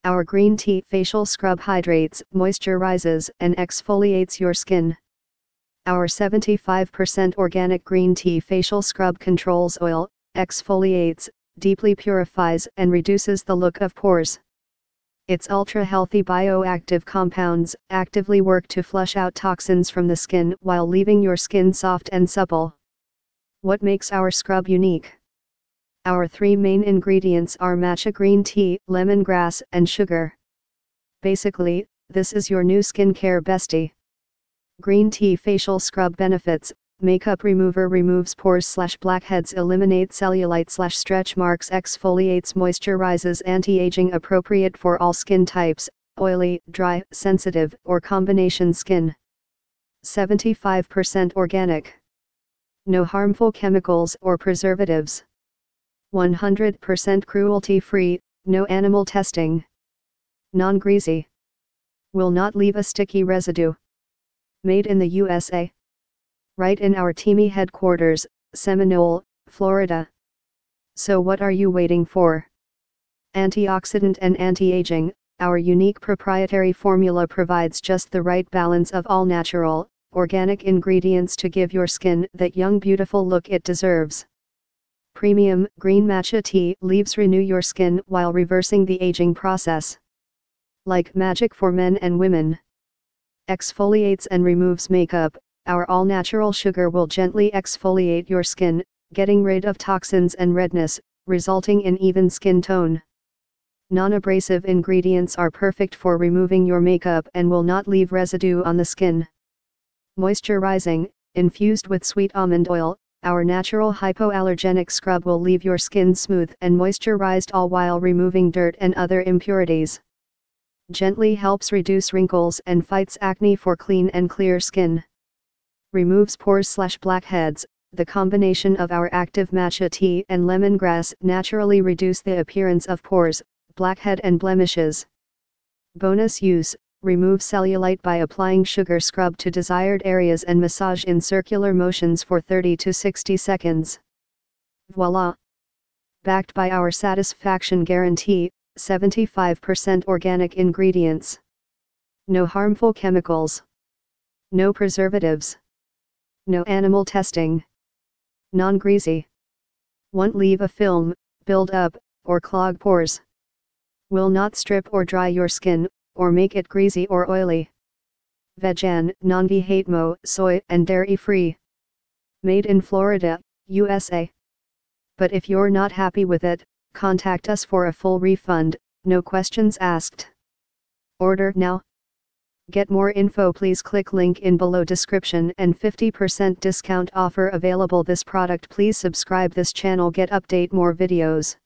Our green tea facial scrub hydrates, moisturizes, and exfoliates your skin. Our 75% organic green tea facial scrub controls oil, exfoliates, deeply purifies, and reduces the look of pores. Its ultra-healthy bioactive compounds actively work to flush out toxins from the skin while leaving your skin soft and supple. What makes our scrub unique? Our three main ingredients are matcha green tea, lemongrass, and sugar. Basically, this is your new skincare bestie. Green tea facial scrub benefits: makeup remover, removes pores/blackheads, eliminates cellulite/stretch marks, exfoliates, moisturizes, anti-aging, appropriate for all skin types, oily, dry, sensitive, or combination skin. 75% organic. No harmful chemicals or preservatives. 100% cruelty-free, no animal testing. Non-greasy. Will not leave a sticky residue. Made in the USA. Right in our Teami headquarters, Seminole, Florida. So what are you waiting for? Antioxidant and anti-aging, our unique proprietary formula provides just the right balance of all natural, organic ingredients to give your skin that young, beautiful look it deserves. Premium green matcha tea leaves renew your skin while reversing the aging process. Like magic for men and women. Exfoliates and removes makeup. Our all-natural sugar will gently exfoliate your skin, getting rid of toxins and redness, resulting in even skin tone. Non-abrasive ingredients are perfect for removing your makeup and will not leave residue on the skin. Moisturizing, infused with sweet almond oil, our natural hypoallergenic scrub will leave your skin smooth and moisturized, all while removing dirt and other impurities. Gently helps reduce wrinkles and fights acne for clean and clear skin. Removes pores/blackheads. The combination of our active matcha tea and lemongrass naturally reduce the appearance of pores, blackhead and blemishes. Bonus use: remove cellulite by applying sugar scrub to desired areas and massage in circular motions for 30 to 60 seconds. Voila! Backed by our satisfaction guarantee, 75% organic ingredients. No harmful chemicals. No preservatives. No animal testing. Non-greasy. Won't leave a film, build up, or clog pores. Will not strip or dry your skin, or make it greasy or oily. Vegan, non-GMO, soy and dairy free. Made in Florida, USA. But if you're not happy with it, contact us for a full refund, no questions asked. Order now. Get more info, please click link in below description, and 50% discount offer available. This product. Please subscribe this channel, get update more videos.